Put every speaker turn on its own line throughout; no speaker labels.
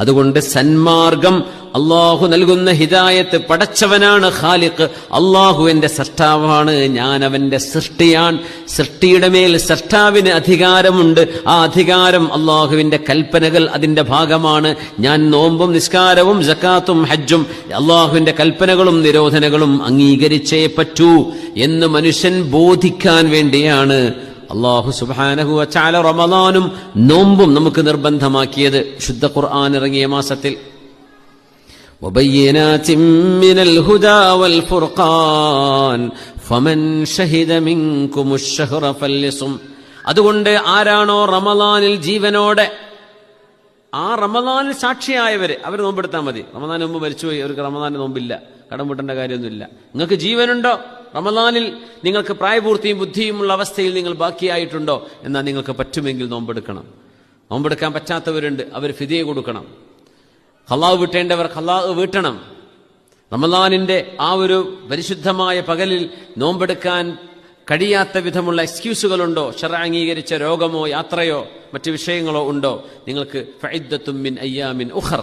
അതുകൊണ്ട് സന്മാർഗം അള്ളാഹു നൽകുന്ന ഹിദായത്ത് പടച്ചവനാണ് ഖാലിഖ്. അള്ളാഹു എന്റെ സൃഷ്ടാവാണ്, ഞാൻ അവന്റെ സൃഷ്ടിയാണ്. സൃഷ്ടിയുടെ മേൽ സൃഷ്ടാവിന് അധികാരമുണ്ട്. ആ അധികാരം അള്ളാഹുവിന്റെ കൽപ്പനകൾ അതിന്റെ ഭാഗമാണ്. ഞാൻ നോമ്പും നിസ്കാരവും സക്കാത്തും ഹജ്ജും അള്ളാഹുവിന്റെ കൽപ്പനകളും നിരോധനങ്ങളും അംഗീകരിച്ചേ പറ്റൂ എന്ന് മനുഷ്യൻ ബോധിക്കാൻ വേണ്ടിയാണ് അല്ലാഹു സുബ്ഹാനഹു വ തആല റമളാനും നോമ്പും നമുക്ക് നിർബന്ധമാക്കിയത്. ശുദ്ധ ഖുർആൻ ഇറങ്ങിയ മാസത്തിൽ വബയ്യിനാതിൻ മിനൽ ഹുദാ വൽ ഫുർഖാൻ ഫമൻ ഷഹിദ മിൻകുമുശ് ശഹ്റ ഫല്യസും. അതുകൊണ്ട് ആരാണോ റമളാനിൽ ജീവനോടെ, ആ റമളാനിൽ സാക്ഷിയായവര് അവർ നോമ്പെടുത്താൽ മതി. റമളാൻ മുമ്പ് മരിച്ചുപോയി, അവർക്ക് റമളാനിൽ നോമ്പില്ല, കടം വീട്ടേണ്ട കാര്യമൊന്നുമില്ല. നിങ്ങൾക്ക് ജീവനുണ്ടോ, റമളാനിൽ നിങ്ങൾക്ക് പ്രായപൂർത്തിയും ബുദ്ധിയുമുള്ള അവസ്ഥയിൽ നിങ്ങൾ ബാക്കിയായിട്ടുണ്ടോ, എന്നാൽ നിങ്ങൾക്ക് പറ്റുമെങ്കിൽ നോമ്പെടുക്കണം. നോമ്പെടുക്കാൻ പറ്റാത്തവരുണ്ട്, അവർ ഫിദിയ കൊടുക്കണം. ഖളാ വീട്ടേണ്ടവർ ഖളാ വീട്ടണം. റമളാനിന്റെ ആ ഒരു പരിശുദ്ധമായ പകലിൽ നോമ്പെടുക്കാൻ കഴിയാത്ത വിധമുള്ള എക്സ്ക്യൂസുകളുണ്ടോ, ശർഅ അംഗീകരിച്ച രോഗമോ യാത്രയോ മറ്റു വിഷയങ്ങളോ ഉണ്ടോ, നിങ്ങൾക്ക് ഫഇദ്ദത്തും മിൻ അയ്യാമിൻ ഉഖർ,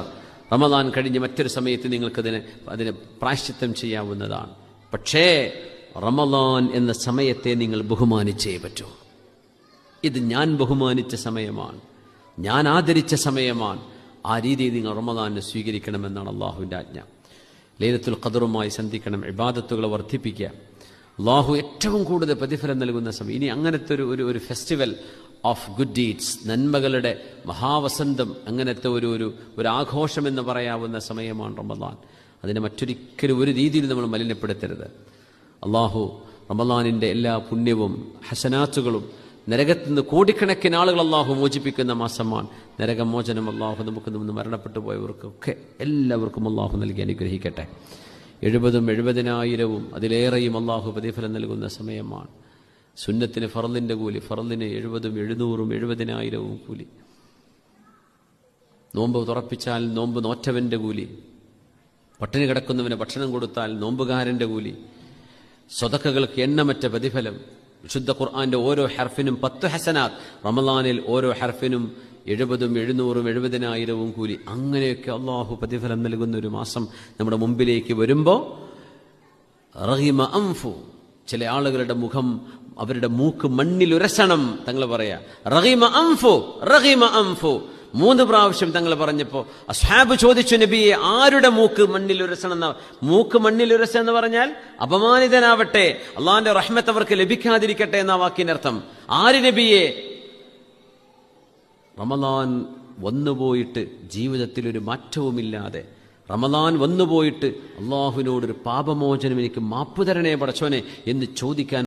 റമളാൻ കഴിഞ്ഞ് മറ്റൊരു സമയത്ത് നിങ്ങൾക്ക് അതിന് പ്രായശ്ചിത്തം ചെയ്യാവുന്നതാണ്. പക്ഷേ റമളാൻ എന്ന സമയത്തെ നിങ്ങൾ ബഹുമാനിച്ചേ പറ്റൂ. ഇത് ഞാൻ ബഹുമാനിച്ച സമയമാണ്, ഞാൻ ആദരിച്ച സമയമാണ്. ആ രീതിയിൽ നിങ്ങൾ റമളാനെ സ്വീകരിക്കണമെന്നാണ് അള്ളാഹുവിൻ്റെ ആജ്ഞ. ലൈലത്തുൽ ഖദറുമായി സന്ധിക്കണം, ഇബാദത്തുകളെ വർദ്ധിപ്പിക്കുക. അള്ളാഹു ഏറ്റവും കൂടുതൽ പ്രതിഫലം നൽകുന്ന സമയം. ഇനി അങ്ങനത്തെ ഒരു ഫെസ്റ്റിവൽ ഓഫ് ഗുഡ് ഡീഡ്സ്, നന്മകളുടെ മഹാവസന്തം, അങ്ങനത്തെ ഒരു ആഘോഷം എന്ന് പറയാവുന്ന സമയമാണ് റമളാൻ. അതിനെ മറ്റൊരിക്കലും ഒരു രീതിയിൽ നമ്മൾ മലിനപ്പെടുത്തരുത്. അള്ളാഹു റമളാനിന്റെ എല്ലാ പുണ്യവും ഹസനാത്തുകളും നരകത്തിൽ നിന്ന് കോടിക്കണക്കിന് ആളുകൾ അള്ളാഹു മോചിപ്പിക്കുന്ന മാസമാണ്. നരകമോചനം അള്ളാഹു നമുക്ക് നിന്ന് മരണപ്പെട്ടു പോയവർക്കൊക്കെ എല്ലാവർക്കും അള്ളാഹു നൽകി അനുഗ്രഹിക്കട്ടെ. 70,000 അതിലേറെയും അള്ളാഹു പ്രതിഫലം നൽകുന്ന സമയമാണ്. സുന്നത്തിന് ഫർളിന്റെ കൂലി, ഫർളിന് 70, 700, 70,000 കൂലി. നോമ്പ് തുറപ്പിച്ചാൽ നോമ്പ് നോറ്റവന്റെ കൂലി, പട്ടിണി കിടക്കുന്നവന് ഭക്ഷണം കൊടുത്താൽ നോമ്പുകാരന്റെ കൂലി, സ്വതക്കകൾക്ക് എണ്ണമറ്റ പ്രതിഫലം. വിശുദ്ധ ഖുർആന്റെ ഓരോ ഹർഫിനും 10 ഹസനാത്ത്. റമളാനിൽ ഓരോ ഹർഫിനും 70, 700, 70,000 കൂലി. അങ്ങനെയൊക്കെ അള്ളാഹു പ്രതിഫലം നൽകുന്ന ഒരു മാസം നമ്മുടെ മുമ്പിലേക്ക് വരുമ്പോൾ റഗിമ അൻഫു, ചില ആളുകളുടെ മുഖം, അവരുടെ മൂക്ക് മണ്ണിൽ ഉരസണം. തങ്ങൾ പറയാ റഗിമ അൻഫു, റഗിമ അൻഫു 3 പ്രാവശ്യം തങ്ങൾ പറഞ്ഞപ്പോ അസ്ഹാബ് ചോദിച്ചു, നബിയെ ആരുടെ മൂക്ക് മണ്ണിൽ ഉരസണം? മൂക്ക് മണ്ണിൽ ഉരസ എന്ന് പറഞ്ഞാൽ അപമാനിതനാവട്ടെ, അള്ളാഹിന്റെ റഹ്മത്ത് അവർക്ക് ലഭിക്കാതിരിക്കട്ടെ എന്ന വാക്കിനർത്ഥം. ആര് നബിയെ? റമളാൻ വന്നുപോയിട്ട് ജീവിതത്തിൽ ഒരു മാറ്റവുമില്ലാതെ, റമളാൻ വന്നുപോയിട്ട് അള്ളാഹുവിനോടൊരു പാപമോചനം, എനിക്ക് മാപ്പ് തരണേ പടച്ചോനെ എന്ന് ചോദിക്കാൻ